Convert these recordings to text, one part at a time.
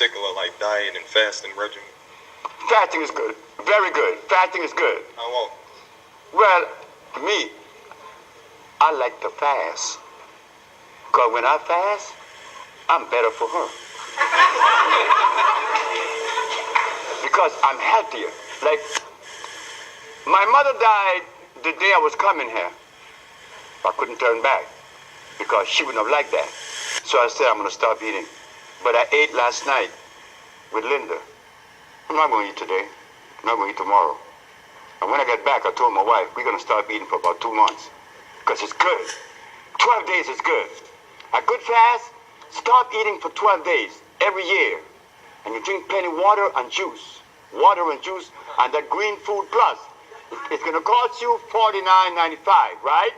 particular, like diet and fasting regimen? Fasting is good. Very good. Fasting is good. I won't. Well, me, I like to fast. Because when I fast, I'm better for her. Because I'm healthier. Like, my mother died the day I was coming here. I couldn't turn back because she wouldn't have liked that. So I said, I'm going to stop eating. But I ate last night with Linda. I'm not going to eat today. I'm not going to eat tomorrow. And when I get back, I told my wife, we're going to stop eating for about 2 months. Because it's good. 12 days is good. A good fast, stop eating for 12 days every year. And you drink plenty of water and juice. Water and juice and that green food plus. It's going to cost you $49.95, right?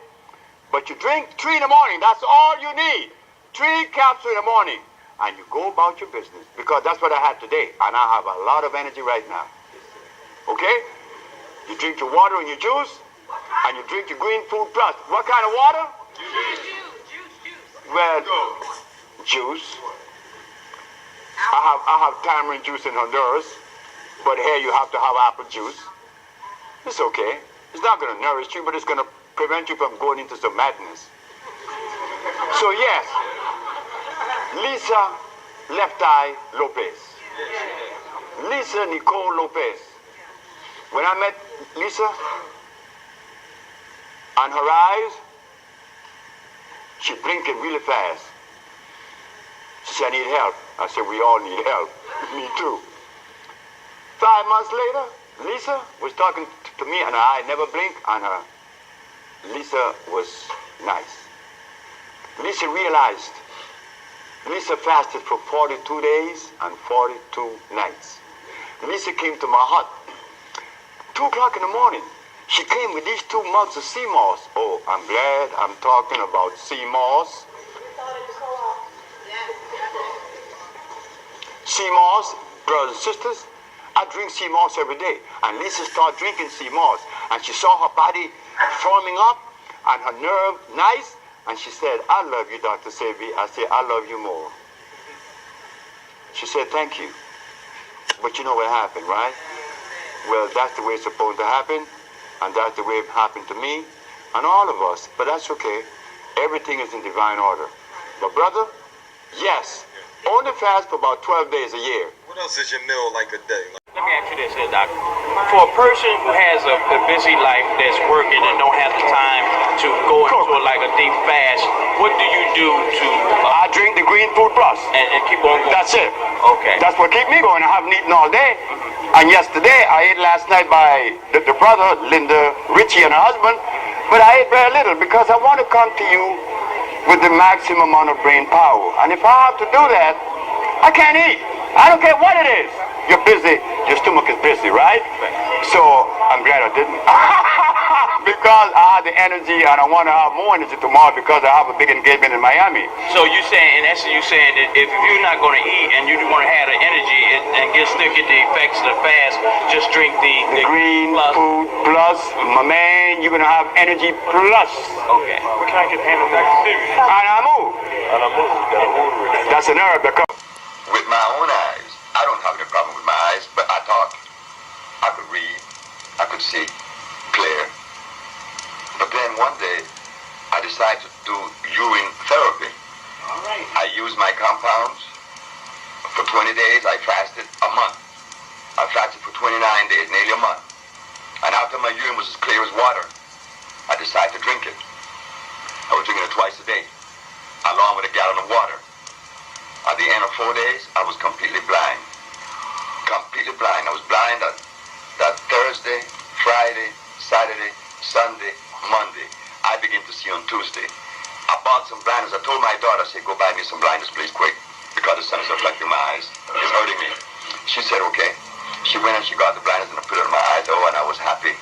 But you drink 3 in the morning. That's all you need. 3 capsules in the morning. And you go about your business. Because that's what I had today. And I have a lot of energy right now. Okay? You drink your water and your juice. And you drink your green food plus. What kind of water? Juice. Well, juice. I have tamarind juice in Honduras. But here you have to have apple juice. It's okay. It's not going to nourish you, but it's going to prevent you from going into some madness. So yes, Lisa Left Eye Lopez. Lisa Nicole Lopez. When I met Lisa, on her eyes, she blinking really fast. She said, I need help. I said, we all need help. Me too. 5 months later, Lisa was talking to me and her eye never blinked on her. Lisa was nice. Lisa realized. Lisa fasted for 42 days and 42 nights. Lisa came to my hut. 2 o'clock in the morning. She came with these 2 mugs of sea moss. Oh, I'm glad I'm talking about sea moss. Sea moss, brothers and sisters. I drink sea moss every day. And Lisa started drinking sea moss. And she saw her body forming up and her nerve nice. And she said, I love you, Dr. Sebi. I said, I love you more. She said, thank you. But you know what happened, right? Well, that's the way it's supposed to happen. And that's the way it happened to me and all of us. But that's okay. Everything is in divine order. But brother, yes, only fast for about 12 days a year. What else is your meal like a day? Let me ask you this, Doctor. For a person who has a busy life that's working and don't have the time to go into like a deep fast, what do you do to... I drink the green food plus. And keep on going? That's it. Okay. That's what keep me going. I haven't eaten all day. And yesterday, I ate last night by the brother, Linda, Richie, and her husband. But I ate very little because I want to come to you with the maximum amount of brain power. And if I have to do that, I can't eat. I don't care what it is. You're busy. Your stomach is busy, right? So I'm glad I didn't. Because I have the energy and I want to have more energy tomorrow because I have a big engagement in Miami. So you saying, in essence, you saying that if you're not going to eat and you want to have the energy and still get the effects of the fast, just drink the green food plus, my man, you're going to have energy plus. Okay. What can I get handled Dr. Sebi? Anamu. That's an herb that comes. With my own eyes, I don't have any problem with my eyes, but I thought I could read, I could see clear. But then one day, I decided to do urine therapy. All right. I used my compounds. For 20 days, I fasted a month. I fasted for 29 days, nearly a month. And after my urine was as clear as water, I decided to drink it. I was drinking it twice a day, along with a gallon of water. At the end of 4 days, I was completely blind. Completely blind. I was blind on that Thursday, Friday, Saturday, Sunday, Monday. I began to see on Tuesday. I bought some blinders. I told my daughter, I said, go buy me some blinders, please, quick. Because the sun is reflecting my eyes. It's hurting me. She said, okay. She went and she got the blinders and I put it on my eyes. Oh, and I was happy.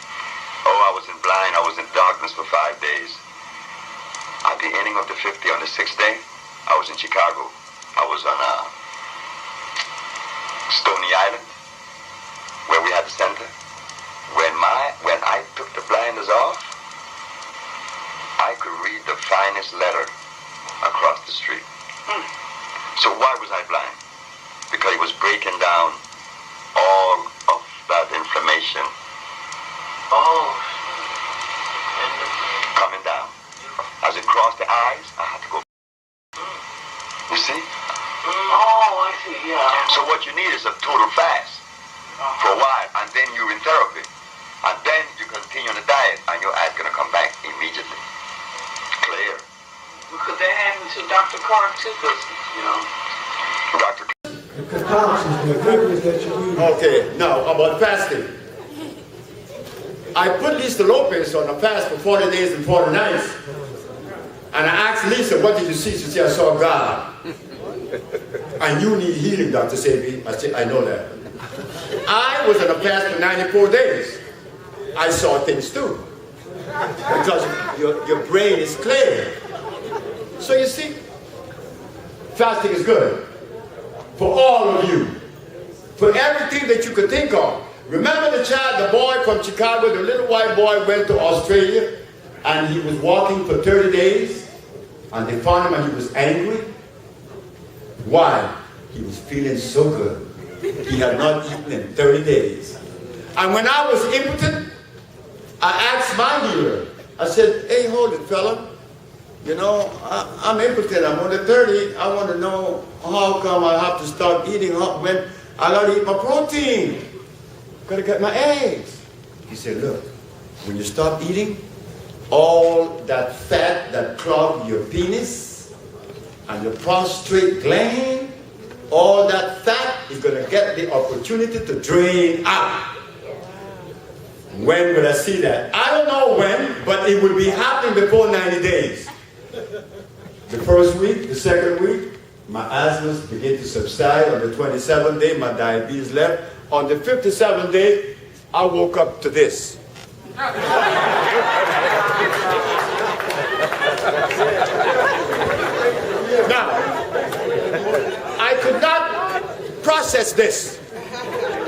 Oh, I was in blind. I was in darkness for 5 days. At the ending of the 50, on the 6th day, I was in Chicago. I was on Stony Island, where we had the center. When I took the blinders off, I could read the finest letter across the street. So why was I blind? because it was breaking down all of that inflammation. Oh. Coming down. As it crossed the eyes, I had to go. You see? Oh, I see, yeah. So what you need is a total fast for a while, and then you're in therapy. And then you continue on the diet, and your eyes going to come back immediately. Clear. Because they had me to Dr. Clark too, because, you know. Dr. The concoctions, the liquids that you use. Okay, now about fasting. I put Lisa Lopez on a fast for 40 days and 40 nights. And I asked Lisa, what did you see? She said, I saw God. And you need healing, Dr. Sebi. I said, I know that. I was on a fast for 94 days. I saw things too. Because your brain is clear. So you see, fasting is good. For all of you. For everything that you could think of. Remember the boy from Chicago, the little white boy went to Australia and he was walking for 30 days and they found him and he was angry. Why? He was feeling so good. He had not eaten in 30 days. And when I was impotent, I asked my healer, I said, hey, hold it, fella. You know, I'm impotent, I'm only 30. I want to know how come I have to stop eating when I got to eat my protein. Got to get my eggs. He said, look, when you stop eating, all that fat that clogged your penis and your prostate gland, all that fat is going to get the opportunity to drain out. When will I see that? I don't know when, but it will be happening before 90 days. The first week, the second week, my asthma began to subside. On the 27th day, my diabetes left. On the 57th day, I woke up to this. Now, I could not process this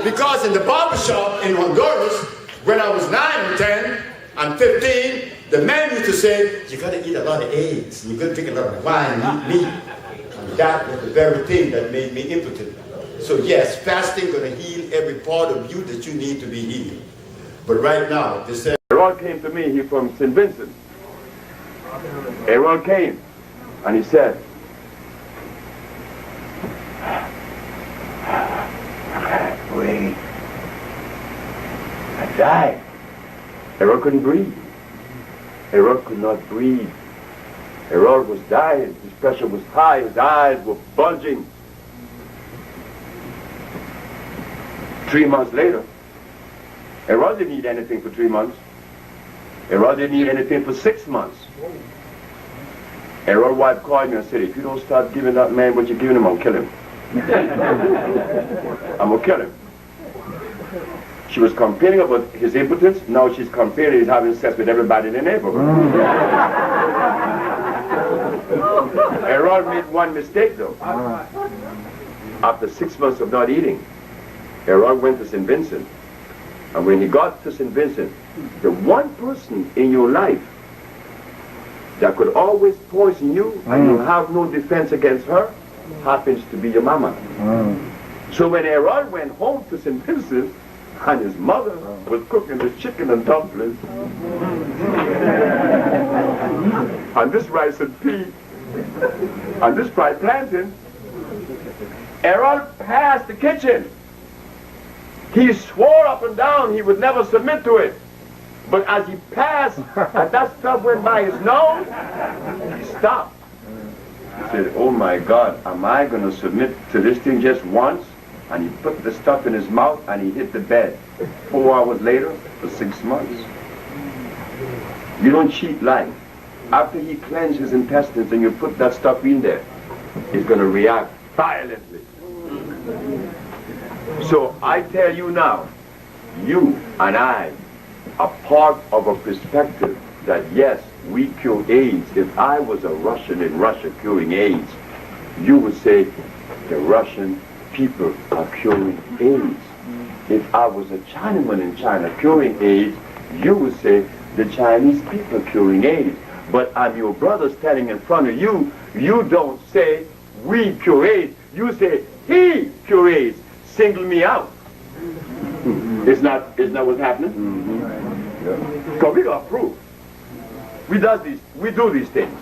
because in the barbershop in Honduras, when I was 9 and 10 and 15, the man used to say, you gotta eat a lot of eggs, you gotta drink a lot of wine and eat meat. And that was the very thing that made me impotent. So yes, fasting gonna heal every part of you that you need to be healed. But right now, they said, Aaron came to me, he from St. Vincent. Aaron came and he said, wait, I died. Aaron couldn't breathe. Aaron could not breathe. Aaron was dying, his pressure was high, his eyes were bulging. 3 months later, Aaron didn't eat anything for 3 months. Aaron didn't eat anything for 6 months. Aaron's wife called me and said, if you don't start giving that man what you're giving him, I'll kill him. I'm going to kill him. She was complaining about his impotence. Now she's complaining he's having sex with everybody in the neighborhood. Aaron made one mistake though. After 6 months of not eating, Aaron went to St. Vincent. And when he got to St. Vincent, the one person in your life that could always poison you and you have no defense against her happens to be your mama. So when Aaron went home to St. Vincent, and his mother was cooking the chicken and dumplings, and this rice and pea, and this fried plantain, Aaron passed the kitchen. He swore up and down he would never submit to it. But as he passed, and that stuff went by his nose, he stopped. He said, oh my God, am I going to submit to this thing just once? And he put the stuff in his mouth and he hit the bed. 4 hours later, for 6 months. You don't cheat life. After he cleansed his intestines and you put that stuff in there, he's going to react violently. So I tell you now, you and I are part of a perspective that yes, we cure AIDS. If I was a Russian in Russia curing AIDS, you would say the Russian people are curing AIDS. If I was a Chinaman in China curing AIDS, you would say the Chinese people are curing AIDS. But I'm your brother standing in front of you, you don't say we cure AIDS, you say He curates, single me out. Isn't that what's happening? Because we got proof. We do these things.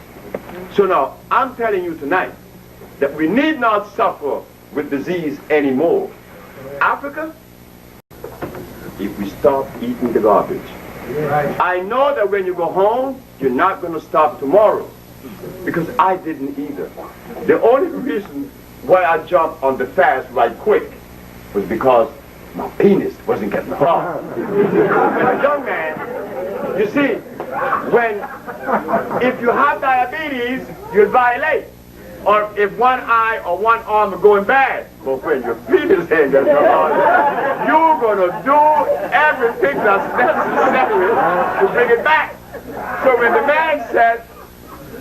So now, I'm telling you tonight that we need not suffer with disease anymore. Africa, if we stop eating the garbage. I know that when you go home, you're not going to stop tomorrow. Because I didn't either. The only reason why I jumped on the fast right quick was because my penis wasn't getting hard. A young man, you see, if you have diabetes, you'll violate. Or if one eye or one arm are going bad, but when your penis ain't getting hard, you're going to do everything that's necessary to bring it back. So when the man said,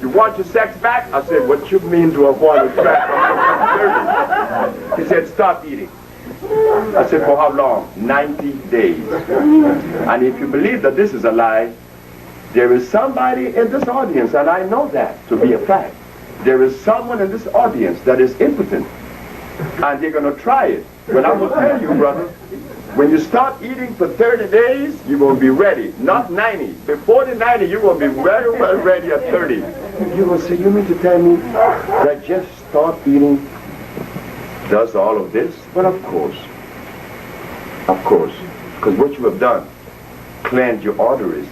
"You want your sex back?" I said, "What you mean do I want it back?" He said, "Stop eating." I said, "For how long?" 90 days. And if you believe that this is a lie, there is somebody in this audience, and I know that to be a fact. There is someone in this audience that is impotent, and they're going to try it. Well, I'm going to tell you, brother, when you start eating for 30 days, you're going to be ready. Not 90. Before the 90, you're going to be very well ready at 30. You're going to say, "You mean to tell me that just start eating does all of this?" Well, of course. Of course. Because what you have done, cleanse your arteries.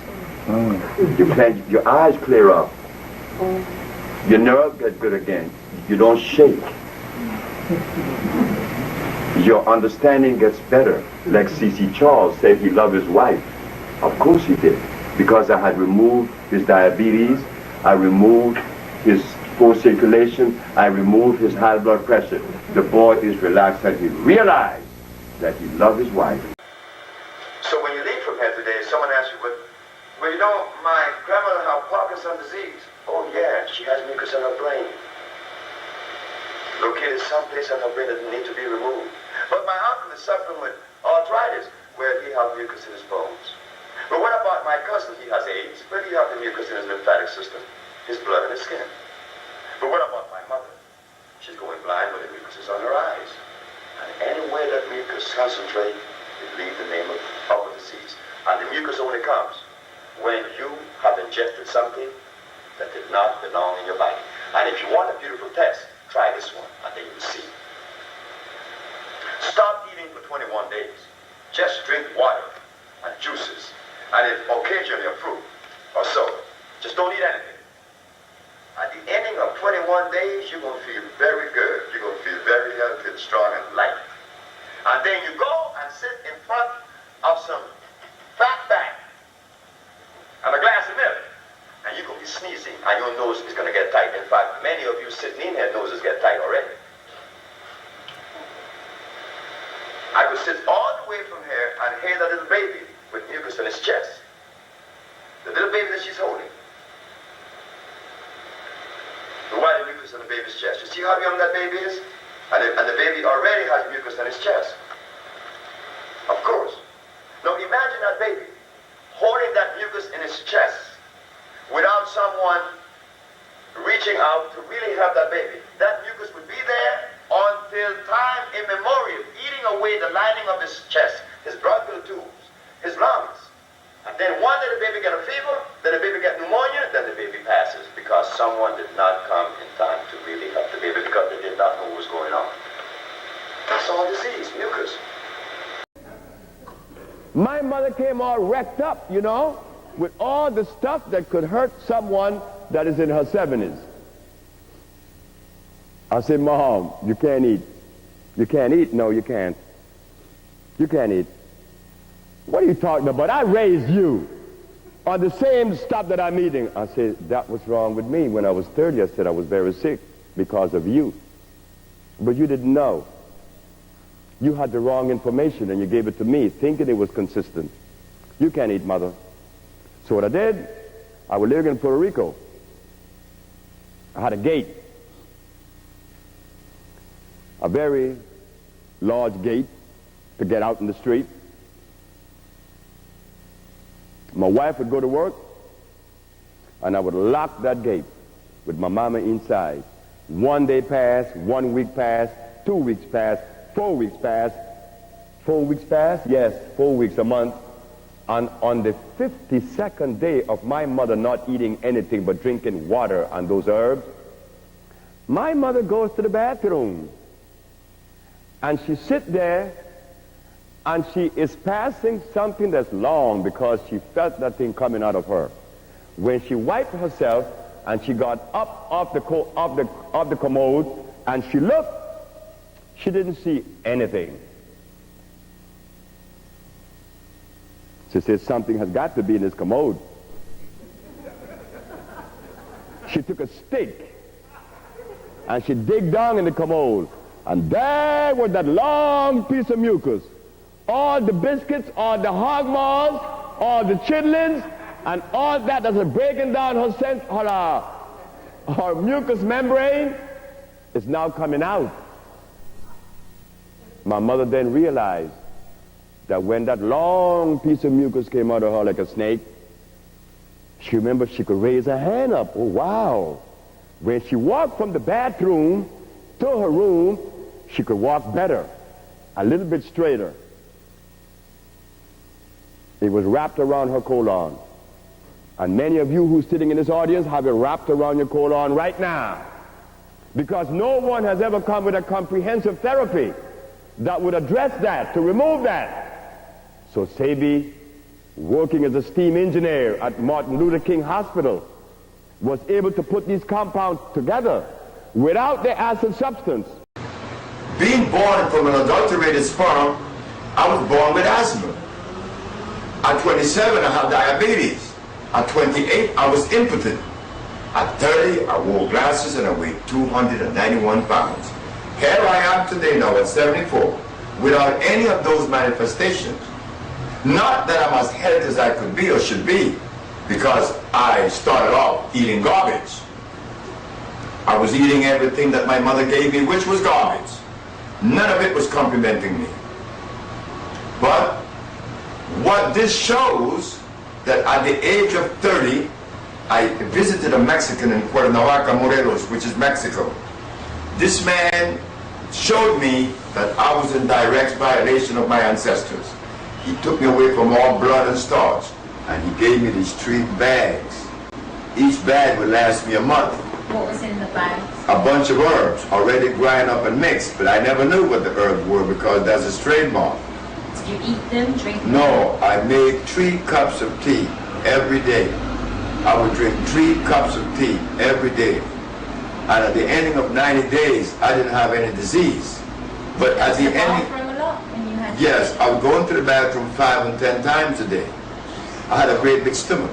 Your eyes clear up. Your nerves get good again. You don't shake. Your understanding gets better. Like C.C. Charles said he loved his wife. Of course he did. Because I had removed his diabetes. I removed his poor circulation. I removed his high blood pressure. The boy is relaxed and he realized that he loved his wife. So when you leave from here today, someone asks you, well, you know, my grandmother had Parkinson's disease. Oh yeah, she has mucus in her brain. Located someplace in her brain that need to be removed. But my uncle is suffering with arthritis, where he has mucus in his bones. But what about my cousin? He has AIDS, where he has the mucus in his lymphatic system, his blood and his skin. But what about my mother? She's going blind, but the mucus is on her eyes. And anywhere that mucus concentrates, it leaves the name of a disease. And the mucus only comes when you have ingested something that did not belong in your body. And if you want a beautiful test, try this one, and then you will see. Stop eating for 21 days. Just drink water and juices, and if occasionally a fruit or soda. Just don't eat anything. At the ending of 21 days, you're going to feel very good. You're going to feel very healthy and strong and light. And then you go and sit in front of some fat bag and a glass of milk. And you're going to be sneezing, and your nose is going to get tight. In fact, many of you sitting in here, noses get tight already. I could sit all the way from here and hear that little baby with mucus in his chest. The little baby that she's holding. The white mucus in the baby's chest. You see how young that baby is? And the baby already has mucus in his chest. Of course. Now imagine that baby holding that mucus in his chest without someone reaching out to really help that baby. That mucus would be there until time immemorial, eating away the lining of his chest, his bronchial tubes, his lungs. And then one day the baby get a fever, then the baby get pneumonia, then the baby passes because someone did not come in time to really help the baby because they did not know what was going on. That's all disease, mucus. My mother came all wrecked up, you know, with all the stuff that could hurt someone that is in her 70s. I said, "Mom, you can't eat." "You can't eat?" "No, you can't. You can't eat." "What are you talking about? I raised you on the same stuff that I'm eating." I said, "That was wrong with me. When I was 30, I said I was very sick because of you. But you didn't know. You had the wrong information and you gave it to me thinking it was consistent. You can't eat, Mother." So what I did, I was living in Puerto Rico. I had a gate. A very large gate to get out in the street. My wife would go to work, and I would lock that gate with my mama inside. 1 day passed, 1 week passed, 2 weeks passed, 4 weeks passed, 4 weeks passed, yes, 4 weeks, a month. And on the 52nd day of my mother not eating anything but drinking water and those herbs, my mother goes to the bathroom. And she sits there, and she is passing something that's long because she felt that thing coming out of her. When she wiped herself, and she got up off the commode, and she looked, she didn't see anything. She said, something has got to be in this commode. She took a stick, and she digged down in the commode, and there was that long piece of mucus. All the biscuits, all the hog maws, all the chitlins, and all that that's breaking down her mucous membrane is now coming out. My mother then realized that when that long piece of mucus came out of her like a snake, she remembered she could raise her hand up. Oh, wow. When she walked from the bathroom to her room, she could walk better, a little bit straighter. It was wrapped around her colon. And many of you who's sitting in this audience have it wrapped around your colon right now. Because no one has ever come with a comprehensive therapy that would address that, to remove that. So Sebi, working as a steam engineer at Martin Luther King Hospital, was able to put these compounds together without the acid substance. Being born from an adulterated sperm, I was born with asthma. At 27, I have diabetes. At 28, I was impotent. At 30, I wore glasses and I weighed 291 pounds. Here I am today now at 74, without any of those manifestations. Not that I'm as healthy as I could be or should be, because I started off eating garbage. I was eating everything that my mother gave me, which was garbage. None of it was complimenting me. But what this shows, that at the age of 30, I visited a Mexican in Cuernavaca, Morelos, which is Mexico. This man showed me that I was in direct violation of my ancestors. He took me away from all blood and starch, and he gave me these 3 bags. Each bag would last me a month. What was in the bags? A bunch of herbs, already grind up and mixed, but I never knew what the herbs were because that's a trademark. Did you eat them, drink them? No, I made 3 cups of tea every day. I would drink 3 cups of tea every day. And at the ending of 90 days, I didn't have any disease. But at the ending... bathroom a lot when you had... Yes, I would go into the bathroom 5 and 10 times a day. I had a great big stomach.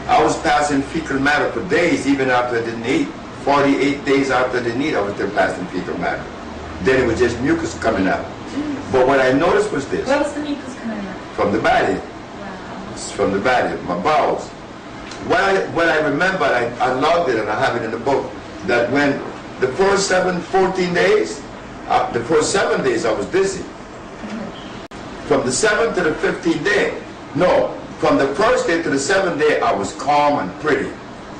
I was passing fecal matter for days, even after I didn't eat. 48 days after I didn't eat, I was still passing fecal matter. Then it was just mucus coming out. But what I noticed was this. Where was the mucus coming out? From the body. Wow. It's from the body, my bowels. What I remember, I logged it and I have it in the book, that when the first 14 days, the first 7 days I was dizzy. From the 7th to the 15th day, no, from the first day to the 7th day, I was calm and pretty.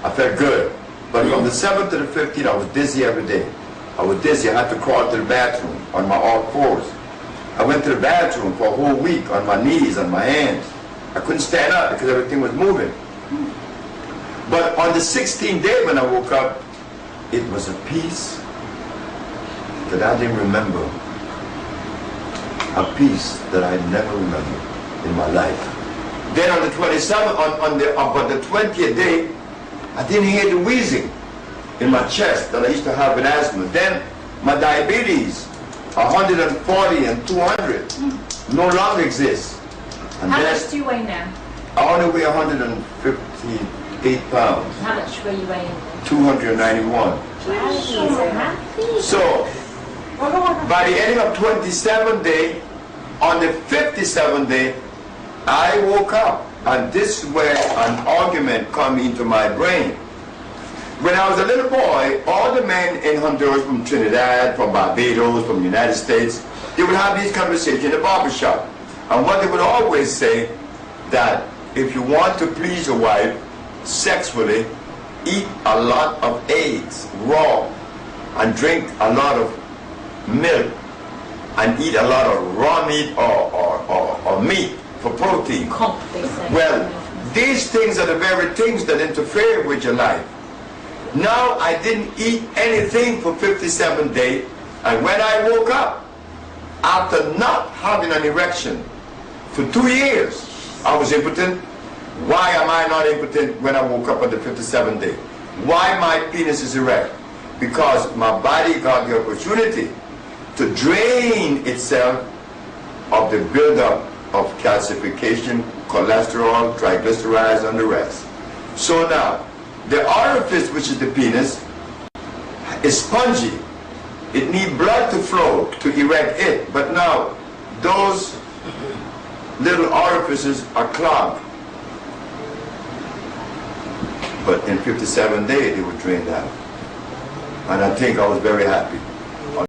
I felt good. But from the 7th to the 15th, I was dizzy every day. I was dizzy. I had to crawl to the bathroom on my all fours. I went to the bathroom for a whole week on my knees, on my hands. I couldn't stand up because everything was moving. But on the 16th day when I woke up, it was a peace that I didn't remember. A peace that I never remember in my life. Then on the 27th, on the 20th day, I didn't hear the wheezing in my chest that I used to have with asthma. Then my diabetes, 140 and 200, no longer exists. And How much do you weigh now? I only weigh 158 pounds. How much were you weighing? 291. So, by the end of 27th day, on the 57th day, I woke up, and this is where an argument come into my brain. When I was a little boy, all the men in Honduras, from Trinidad, from Barbados, from the United States, they would have these conversations in the barbershop. And what they would always say, that if you want to please your wife sexually, eat a lot of eggs raw and drink a lot of milk and eat a lot of raw meat or meat for protein. They say. Well, these things are the very things that interfere with your life. Now I didn't eat anything for 57 days, and when I woke up, after not having an erection for 2 years, I was impotent. Why am I not impotent when I woke up on the 57th day? Why my penis is erect? Because my body got the opportunity to drain itself of the buildup of calcification, cholesterol, triglycerides, and the rest. So now, the orifice, which is the penis, is spongy. It needs blood to flow to erect it. But now, those little orifices are clogged. But in 57 days, they were drained out. And I think I was very happy.